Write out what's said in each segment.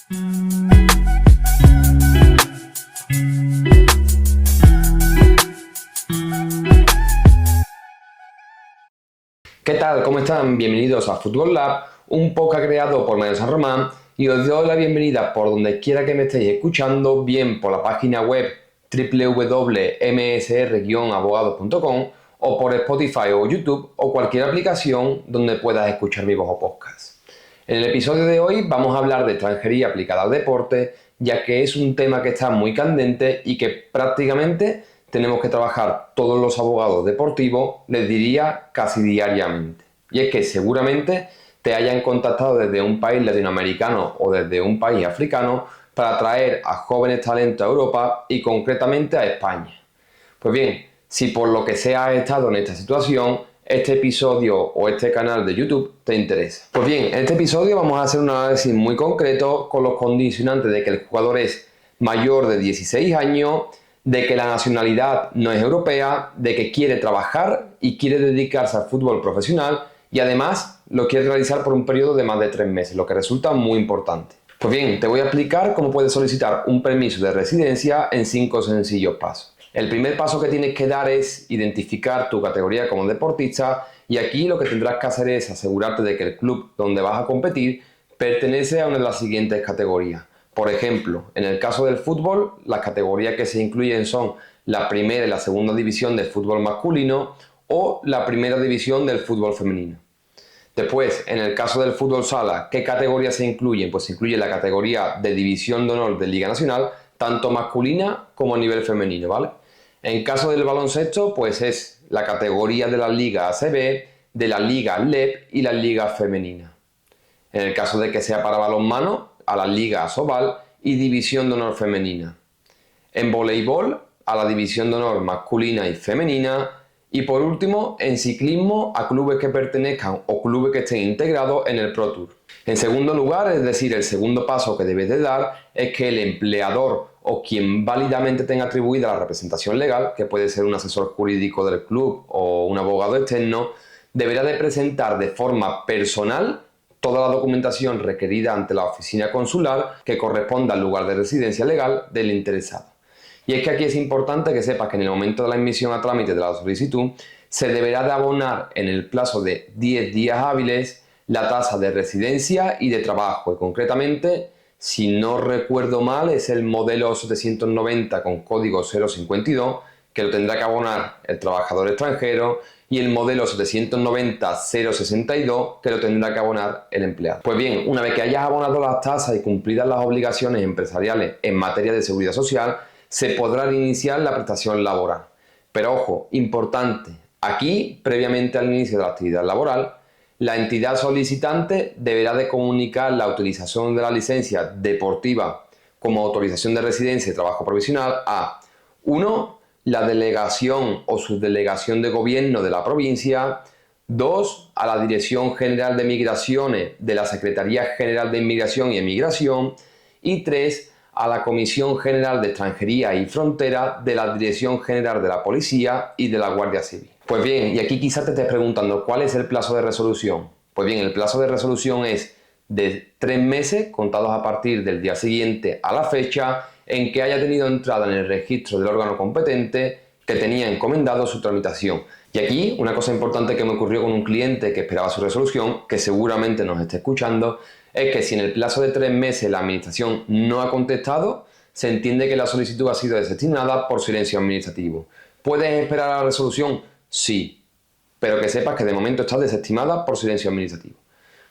¿Qué tal? ¿Cómo están? Bienvenidos a Fútbol Lab, un podcast creado por Manuel San Román, y os doy la bienvenida por donde quiera que me estéis escuchando, bien por la página web www.msr-abogados.com o por Spotify o YouTube o cualquier aplicación donde puedas escuchar mi voz o podcast. En el episodio de hoy vamos a hablar de extranjería aplicada al deporte, ya que es un tema que está muy candente y que prácticamente tenemos que trabajar todos los abogados deportivos, les diría casi diariamente. Y es que seguramente te hayan contactado desde un país latinoamericano o desde un país africano para traer a jóvenes talentos a Europa y concretamente a España. Pues bien, si por lo que sea has estado en esta situación, este episodio o este canal de YouTube te interesa. Pues bien, en este episodio vamos a hacer un análisis muy concreto con los condicionantes de que el jugador es mayor de 16 años, de que la nacionalidad no es europea, de que quiere trabajar y quiere dedicarse al fútbol profesional y además lo quiere realizar por un periodo de más de 3 meses, lo que resulta muy importante. Pues bien, te voy a explicar cómo puedes solicitar un permiso de residencia en 5 sencillos pasos. El primer paso que tienes que dar es identificar tu categoría como deportista, y aquí lo que tendrás que hacer es asegurarte de que el club donde vas a competir pertenece a una de las siguientes categorías. Por ejemplo, en el caso del fútbol, las categorías que se incluyen son la primera y la segunda división del fútbol masculino o la primera división del fútbol femenino. Después, en el caso del fútbol sala, ¿qué categorías se incluyen? Pues se incluye la categoría de división de honor de Liga Nacional, tanto masculina como a nivel femenino, ¿vale? En caso del baloncesto, pues es la categoría de la Liga ACB, de la Liga LEP y la Liga Femenina. En el caso de que sea para balonmano, a la Liga Asobal y División de Honor Femenina. En voleibol, a la División de Honor Masculina y Femenina. Y por último, en ciclismo, a clubes que pertenezcan o clubes que estén integrados en el Pro Tour. En segundo lugar, es decir, el segundo paso que debes de dar es que el empleador o quien válidamente tenga atribuida la representación legal, que puede ser un asesor jurídico del club o un abogado externo, deberá de presentar de forma personal toda la documentación requerida ante la oficina consular que corresponda al lugar de residencia legal del interesado. Y es que aquí es importante que sepas que en el momento de la admisión a trámite de la solicitud se deberá de abonar en el plazo de 10 días hábiles la tasa de residencia y de trabajo, y concretamente, si no recuerdo mal, es el modelo 790 con código 052, que lo tendrá que abonar el trabajador extranjero, y el modelo 790-062 que lo tendrá que abonar el empleado. Pues bien, una vez que hayas abonado las tasas y cumplidas las obligaciones empresariales en materia de seguridad social, se podrá iniciar la prestación laboral. Pero ojo, importante, aquí, previamente al inicio de la actividad laboral, la entidad solicitante deberá de comunicar la utilización de la licencia deportiva como autorización de residencia y trabajo provisional a 1. La delegación o subdelegación de gobierno de la provincia, 2. a la Dirección General de Migraciones de la Secretaría General de Inmigración y Emigración, y 3. a la Comisión General de Extranjería y Frontera de la Dirección General de la Policía y de la Guardia Civil. Pues bien, y aquí quizás te estés preguntando, ¿cuál es el plazo de resolución? Pues bien, el plazo de resolución es de 3 meses contados a partir del día siguiente a la fecha en que haya tenido entrada en el registro del órgano competente que tenía encomendado su tramitación. Y aquí una cosa importante que me ocurrió con un cliente que esperaba su resolución, que seguramente nos esté escuchando, es que si en el plazo de 3 meses la administración no ha contestado, se entiende que la solicitud ha sido desestimada por silencio administrativo. ¿Puedes esperar a la resolución? Sí, pero que sepas que de momento está desestimada por silencio administrativo.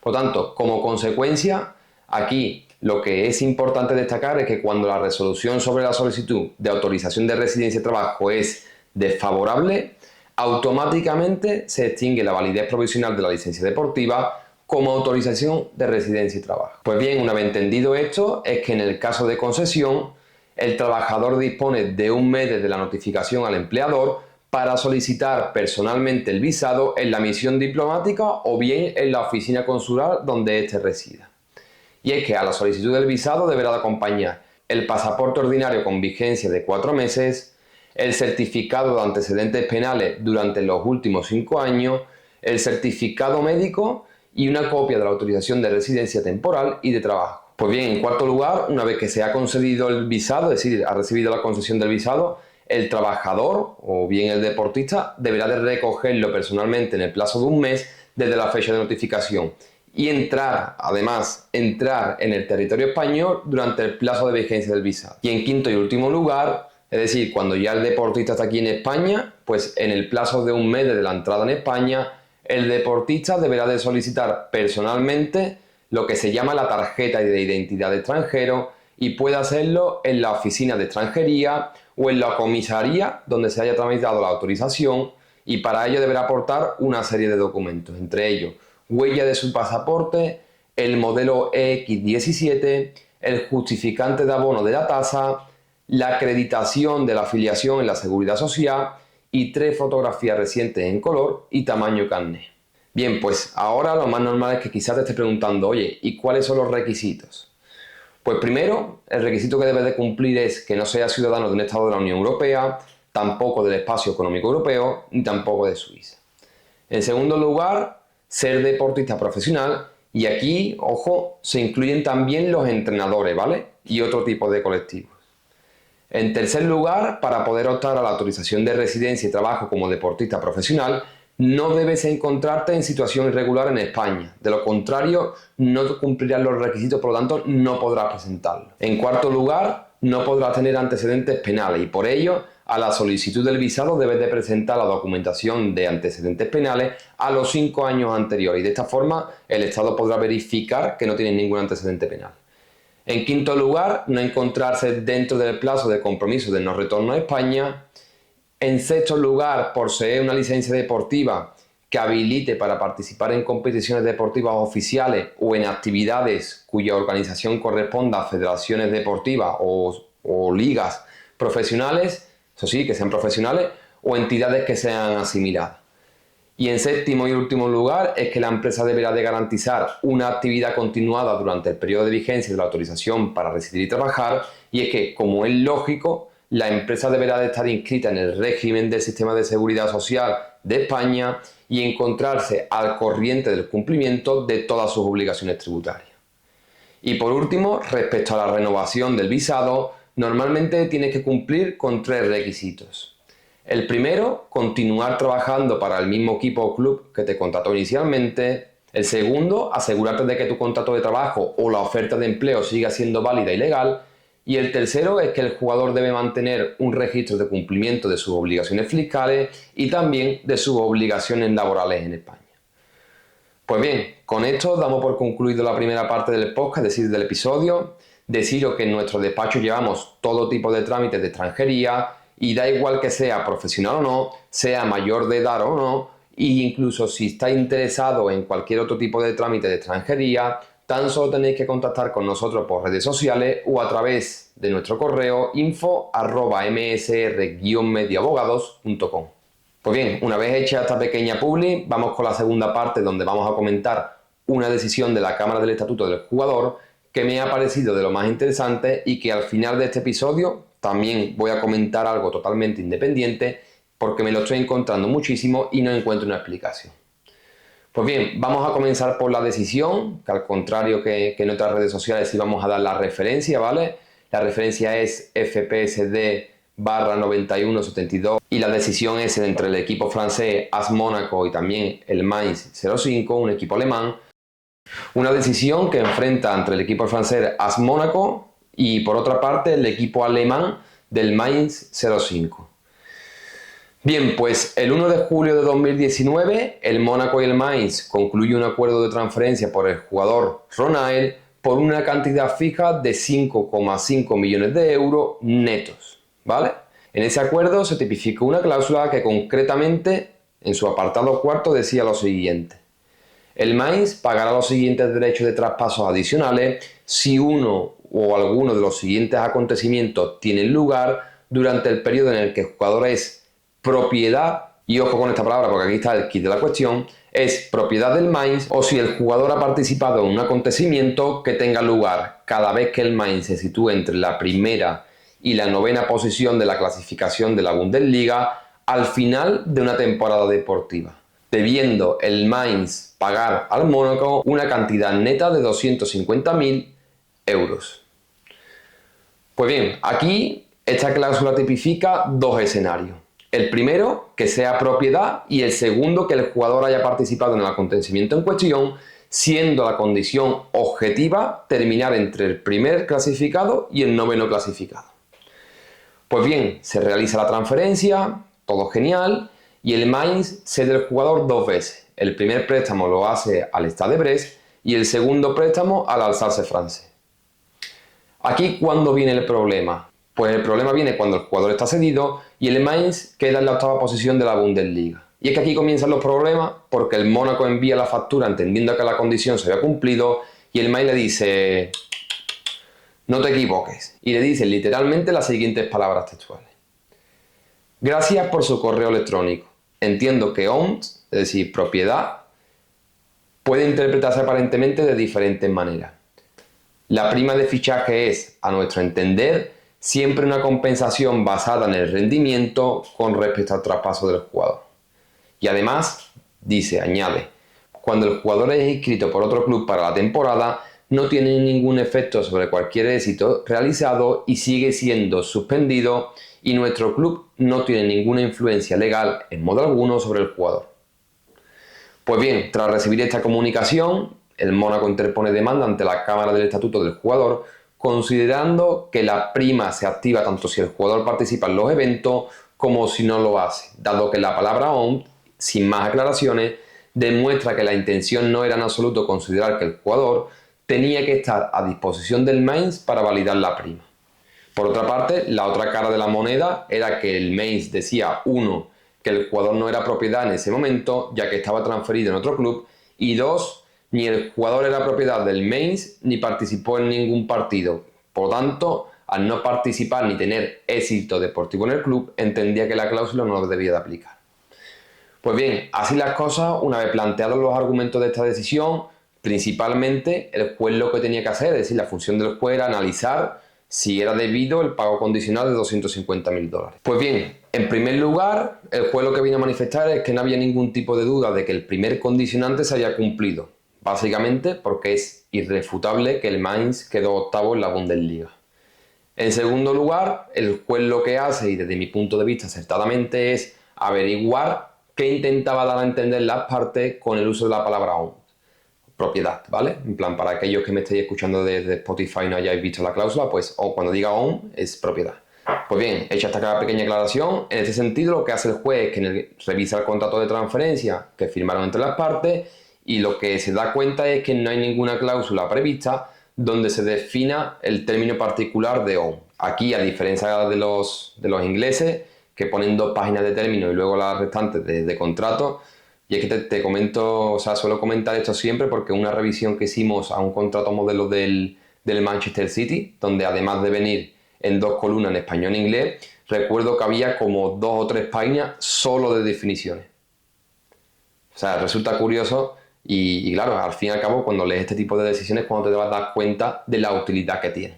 Por tanto, como consecuencia, aquí lo que es importante destacar es que cuando la resolución sobre la solicitud de autorización de residencia y trabajo es desfavorable, automáticamente se extingue la validez provisional de la licencia deportiva como autorización de residencia y trabajo. Pues bien, una vez entendido esto, es que en el caso de concesión, el trabajador dispone de 1 mes desde la notificación al empleador para solicitar personalmente el visado en la misión diplomática o bien en la oficina consular donde éste resida. Y es que a la solicitud del visado deberá de acompañar el pasaporte ordinario con vigencia de 4 meses, el certificado de antecedentes penales durante los últimos 5 años, el certificado médico y una copia de la autorización de residencia temporal y de trabajo. Pues bien, en cuarto lugar, una vez que se ha concedido el visado, es decir, ha recibido la concesión del visado, el trabajador o bien el deportista deberá de recogerlo personalmente en el plazo de un mes desde la fecha de notificación y entrar en el territorio español durante el plazo de vigencia del visado. Y en quinto y último lugar, es decir, cuando ya el deportista está aquí en España, pues en el plazo de un mes desde la entrada en España, el deportista deberá de solicitar personalmente lo que se llama la tarjeta de identidad de extranjero y puede hacerlo en la oficina de extranjería o en la comisaría donde se haya tramitado la autorización, y para ello deberá aportar una serie de documentos, entre ellos huella de su pasaporte, el modelo EX17, el justificante de abono de la tasa, la acreditación de la afiliación en la Seguridad Social y 3 fotografías recientes en color y tamaño carné. Bien, pues ahora lo más normal es que quizás te estés preguntando, oye, ¿y cuáles son los requisitos? Pues primero, el requisito que debes de cumplir es que no seas ciudadano de un Estado de la Unión Europea, tampoco del Espacio Económico Europeo, ni tampoco de Suiza. En segundo lugar, ser deportista profesional, y aquí, ojo, se incluyen también los entrenadores, ¿vale? Y otro tipo de colectivos. En tercer lugar, para poder optar a la autorización de residencia y trabajo como deportista profesional, no debes encontrarte en situación irregular en España. De lo contrario, no cumplirás los requisitos, por lo tanto, no podrás presentarlo. En cuarto lugar, no podrás tener antecedentes penales y por ello, a la solicitud del visado debes de presentar la documentación de antecedentes penales a los 5 años anteriores y de esta forma el Estado podrá verificar que no tienes ningún antecedente penal. En quinto lugar, no encontrarse dentro del plazo de compromiso de no retorno a España. En sexto lugar, poseer una licencia deportiva que habilite para participar en competiciones deportivas oficiales o en actividades cuya organización corresponda a federaciones deportivas o ligas profesionales, eso sí, que sean profesionales, o entidades que sean asimiladas. Y en séptimo y último lugar es que la empresa deberá de garantizar una actividad continuada durante el periodo de vigencia de la autorización para residir y trabajar, y es que, como es lógico, la empresa deberá de estar inscrita en el régimen del Sistema de Seguridad Social de España y encontrarse al corriente del cumplimiento de todas sus obligaciones tributarias. Y por último, respecto a la renovación del visado, normalmente tienes que cumplir con 3 requisitos. El primero, continuar trabajando para el mismo equipo o club que te contrató inicialmente. El segundo, asegurarte de que tu contrato de trabajo o la oferta de empleo siga siendo válida y legal. Y el tercero es que el jugador debe mantener un registro de cumplimiento de sus obligaciones fiscales y también de sus obligaciones laborales en España. Pues bien, con esto damos por concluido la primera parte del podcast, es decir, del episodio. Deciros que en nuestro despacho llevamos todo tipo de trámites de extranjería y da igual que sea profesional o no, sea mayor de edad o no, e incluso si está interesado en cualquier otro tipo de trámite de extranjería, tan solo tenéis que contactar con nosotros por redes sociales o a través de nuestro correo info@msr-medioabogados.com. Pues bien, una vez hecha esta pequeña publi, vamos con la segunda parte donde vamos a comentar una decisión de la Cámara del Estatuto del Jugador que me ha parecido de lo más interesante y que al final de este episodio también voy a comentar algo totalmente independiente porque me lo estoy encontrando muchísimo y no encuentro una explicación. Pues bien, vamos a comenzar por la decisión, que al contrario que en otras redes sociales sí vamos a dar la referencia, ¿vale? La referencia es FPSD/9172 y la decisión es entre el equipo francés AS Mónaco y también el Mainz 05, un equipo alemán. Una decisión que enfrenta entre el equipo francés AS Mónaco y por otra parte el equipo alemán del Mainz 05. Bien, pues el 1 de julio de 2019 el Mónaco y el Mainz concluyen un acuerdo de transferencia por el jugador Ronael por una cantidad fija de 5,5 millones de euros netos, ¿vale? En ese acuerdo se tipificó una cláusula que concretamente en su apartado cuarto decía lo siguiente: el Mainz pagará los siguientes derechos de traspasos adicionales si uno o alguno de los siguientes acontecimientos tienen lugar durante el periodo en el que el jugador es propiedad, y ojo con esta palabra porque aquí está el kit de la cuestión, es propiedad del Mainz, o si el jugador ha participado en un acontecimiento que tenga lugar cada vez que el Mainz se sitúe entre la primera y la 9ª posición de la clasificación de la Bundesliga al final de una temporada deportiva, debiendo el Mainz pagar al Mónaco una cantidad neta de 250.000 euros. Pues bien, aquí esta cláusula tipifica dos escenarios. El primero, que sea propiedad, y el segundo, que el jugador haya participado en el acontecimiento en cuestión, siendo la condición objetiva terminar entre el primer clasificado y el noveno clasificado. Pues bien, se realiza la transferencia, todo genial, y el Mainz cede al jugador dos veces. El primer préstamo lo hace al Stade de Brest y el segundo préstamo al Alsace francés. Aquí, ¿cuándo viene el problema? Pues el problema viene cuando el jugador está cedido y el Mainz queda en la octava posición de la Bundesliga. Y es que aquí comienzan los problemas porque el Mónaco envía la factura entendiendo que la condición se había cumplido y el Mainz le dice: no te equivoques. Y le dice literalmente las siguientes palabras textuales: gracias por su correo electrónico. Entiendo que owned, es decir, propiedad, puede interpretarse aparentemente de diferentes maneras. La prima de fichaje es, a nuestro entender, siempre una compensación basada en el rendimiento con respecto al traspaso del jugador. Y además, añade, cuando el jugador es inscrito por otro club para la temporada, no tiene ningún efecto sobre cualquier éxito realizado y sigue siendo suspendido y nuestro club no tiene ninguna influencia legal en modo alguno sobre el jugador. Pues bien, tras recibir esta comunicación, el Mónaco interpone demanda ante la Cámara del Estatuto del Jugador, considerando que la prima se activa tanto si el jugador participa en los eventos como si no lo hace, dado que la palabra owned, sin más aclaraciones, demuestra que la intención no era en absoluto considerar que el jugador tenía que estar a disposición del Mainz para validar la prima. Por otra parte, la otra cara de la moneda era que el Mainz decía, uno, que el jugador no era propiedad en ese momento, ya que estaba transferido en otro club, y dos, ni el jugador era propiedad del Mainz ni participó en ningún partido. Por tanto, al no participar ni tener éxito deportivo en el club, entendía que la cláusula no debía de aplicar. Pues bien, así las cosas, una vez planteados los argumentos de esta decisión, principalmente el juez lo que tenía que hacer, es decir, la función del juez era analizar si era debido el pago condicional de $250.000. Pues bien, en primer lugar, el juez lo que vino a manifestar es que no había ningún tipo de duda de que el primer condicionante se había cumplido, básicamente porque es irrefutable que el Mainz quedó octavo en la Bundesliga. En segundo lugar, el juez lo que hace, y desde mi punto de vista acertadamente, es averiguar qué intentaba dar a entender las partes con el uso de la palabra owned. Propiedad, ¿vale? En plan, para aquellos que me estéis escuchando desde Spotify y no hayáis visto la cláusula, pues cuando diga own es propiedad. Pues bien, hecha esta pequeña aclaración, en este sentido lo que hace el juez es que revisa el contrato de transferencia que firmaron entre las partes y lo que se da cuenta es que no hay ninguna cláusula prevista donde se defina el término particular de own. Aquí, a diferencia de los ingleses, que ponen 2 páginas de término y luego las restantes de contrato. Y es que te comento, o sea, suelo comentar esto siempre porque una revisión que hicimos a un contrato modelo del Manchester City, donde además de venir en 2 columnas en español e inglés, recuerdo que había como 2 o 3 páginas solo de definiciones. O sea, resulta curioso y claro, al fin y al cabo, cuando lees este tipo de decisiones, cuando te vas a dar cuenta de la utilidad que tienen.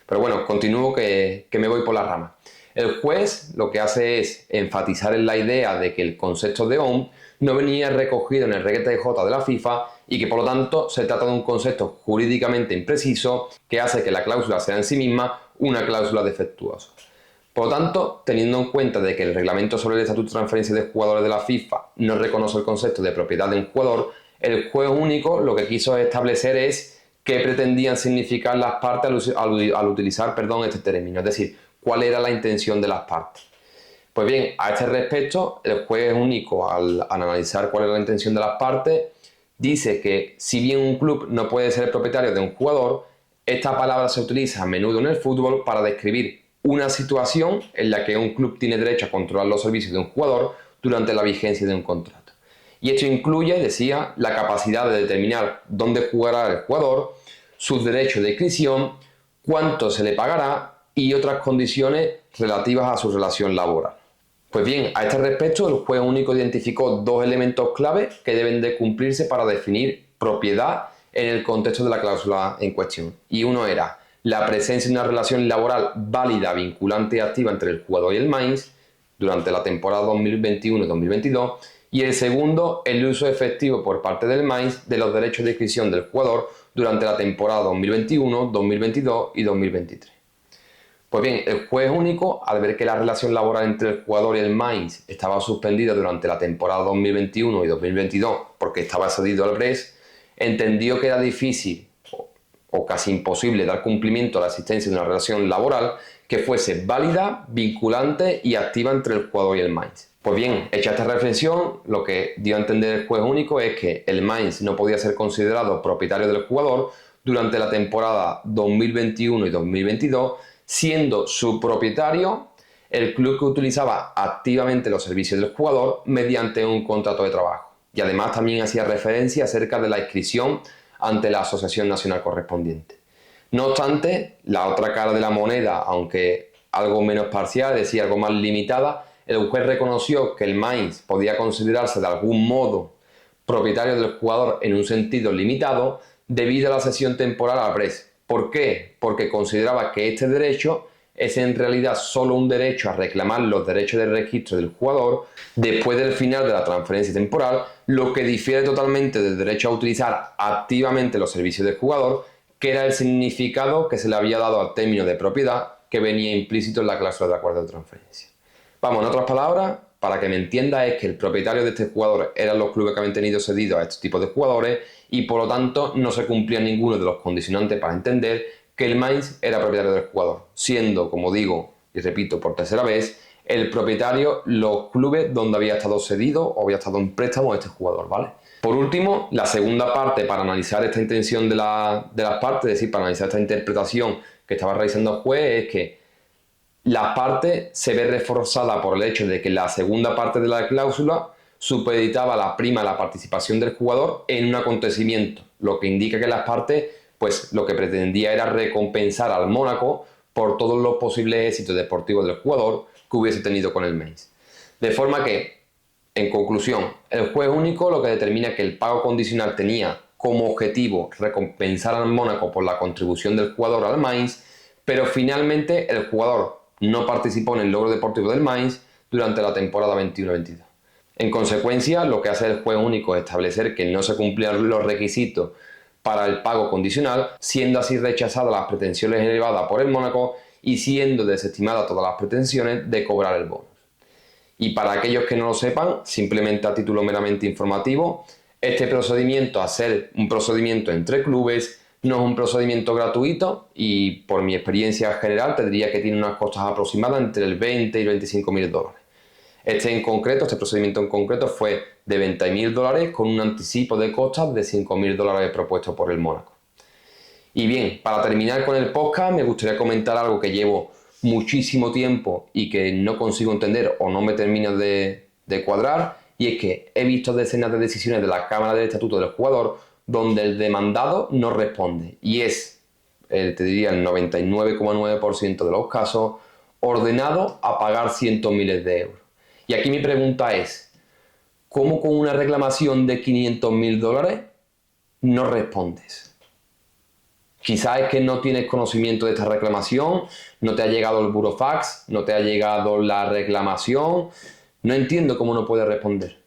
Pero bueno, continúo que me voy por la rama. El juez lo que hace es enfatizar en la idea de que el concepto de own no venía recogido en el RTJ de la FIFA y que por lo tanto se trata de un concepto jurídicamente impreciso que hace que la cláusula sea en sí misma una cláusula defectuosa. Por lo tanto, teniendo en cuenta de que el reglamento sobre el estatuto de transferencia de jugadores de la FIFA no reconoce el concepto de propiedad de un jugador, el juez único lo que quiso establecer es qué pretendían significar las partes al utilizar este término, es decir, cuál era la intención de las partes. Pues bien, a este respecto, el juez único, al analizar cuál es la intención de las partes, dice que si bien un club no puede ser el propietario de un jugador, esta palabra se utiliza a menudo en el fútbol para describir una situación en la que un club tiene derecho a controlar los servicios de un jugador durante la vigencia de un contrato. Y esto incluye, decía, la capacidad de determinar dónde jugará el jugador, sus derechos de inscripción, cuánto se le pagará y otras condiciones relativas a su relación laboral. Pues bien, a este respecto, el juez único identificó 2 elementos clave que deben de cumplirse para definir propiedad en el contexto de la cláusula en cuestión. Y uno era la presencia de una relación laboral válida, vinculante y activa entre el jugador y el Mainz durante la temporada 2021-2022. Y el segundo, el uso efectivo por parte del Mainz de los derechos de inscripción del jugador durante la temporada 2021, 2022 y 2023. Pues bien, el juez único, al ver que la relación laboral entre el jugador y el Mainz estaba suspendida durante la temporada 2021 y 2022 porque estaba cedido al Brest, entendió que era difícil o casi imposible dar cumplimiento a la existencia de una relación laboral que fuese válida, vinculante y activa entre el jugador y el Mainz. Pues bien, hecha esta reflexión, lo que dio a entender el juez único es que el Mainz no podía ser considerado propietario del jugador durante la temporada 2021 y 2022, siendo su propietario el club que utilizaba activamente los servicios del jugador mediante un contrato de trabajo. Y además también hacía referencia acerca de la inscripción ante la Asociación Nacional correspondiente. No obstante, la otra cara de la moneda, aunque algo menos parcial, es decir, algo más limitada, el juez reconoció que el Mainz podía considerarse de algún modo propietario del jugador en un sentido limitado debido a la cesión temporal al Brest. ¿Por qué? Porque consideraba que este derecho es en realidad solo un derecho a reclamar los derechos de registro del jugador después del final de la transferencia temporal, lo que difiere totalmente del derecho a utilizar activamente los servicios del jugador, que era el significado que se le había dado al término de propiedad que venía implícito en la cláusula de acuerdo de transferencia. Vamos, en otras palabras, para que me entienda, es que el propietario de este jugador eran los clubes que habían tenido cedidos a estos tipos de jugadores y por lo tanto no se cumplía ninguno de los condicionantes para entender que el Mainz era propietario del jugador, siendo, como digo y repito por tercera vez, el propietario los clubes donde había estado cedido o había estado en préstamo este jugador, ¿vale? Por último, la segunda parte para analizar esta intención de las partes, es decir, para analizar esta interpretación que estaba realizando el juez, es que la parte se ve reforzada por el hecho de que la segunda parte de la cláusula supeditaba la prima a la participación del jugador en un acontecimiento, lo que indica que las partes, pues lo que pretendía era recompensar al Mónaco por todos los posibles éxitos deportivos del jugador que hubiese tenido con el Mainz. De forma que, en conclusión, el juez único lo que determina que el pago condicional tenía como objetivo recompensar al Mónaco por la contribución del jugador al Mainz, pero finalmente el jugador no participó en el logro deportivo del Mainz durante la temporada 21-22. En consecuencia, lo que hace el juez único es establecer que no se cumplían los requisitos para el pago condicional, siendo así rechazadas las pretensiones elevadas por el Mónaco y siendo desestimadas todas las pretensiones de cobrar el bonus. Y para aquellos que no lo sepan, simplemente a título meramente informativo, este procedimiento, al ser un procedimiento entre clubes, no es un procedimiento gratuito y por mi experiencia general te diría que tiene unas costas aproximadas entre el 20 y 25.000 dólares. Este procedimiento en concreto fue de 20.000 dólares con un anticipo de costas de 5.000 dólares propuesto por el Mónaco. Y bien, para terminar con el podcast me gustaría comentar algo que llevo muchísimo tiempo y que no consigo entender o no me termina de cuadrar, y es que he visto decenas de decisiones de la Cámara del Estatuto del Jugador donde el demandado no responde y es, te diría el 99,9% de los casos, ordenado a pagar cientos miles de euros. Y aquí mi pregunta es, ¿cómo con una reclamación de 500.000 dólares no respondes? Quizás es que no tienes conocimiento de esta reclamación, no te ha llegado el burofax, no te ha llegado la reclamación, no entiendo cómo no puedes responder.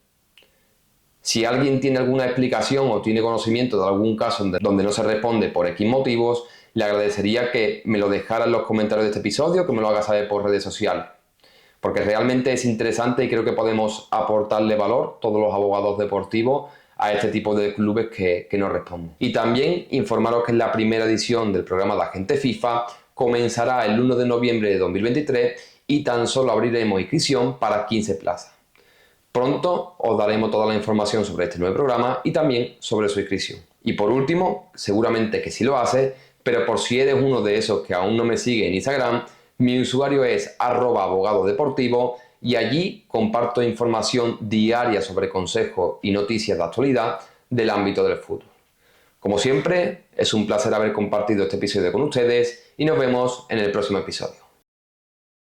Si alguien tiene alguna explicación o tiene conocimiento de algún caso donde no se responde por X motivos, le agradecería que me lo dejara en los comentarios de este episodio, que me lo haga saber por redes sociales. Porque realmente es interesante y creo que podemos aportarle valor, todos los abogados deportivos, a este tipo de clubes que no responden. Y también informaros que en la primera edición del programa de Agente FIFA comenzará el 1 de noviembre de 2023 y tan solo abriremos inscripción para 15 plazas. Pronto os daremos toda la información sobre este nuevo programa y también sobre su inscripción. Y por último, seguramente que sí lo haces, pero por si eres uno de esos que aún no me sigue en Instagram, mi usuario es @abogadodeportivo y allí comparto información diaria sobre consejos y noticias de actualidad del ámbito del fútbol. Como siempre, es un placer haber compartido este episodio con ustedes y nos vemos en el próximo episodio.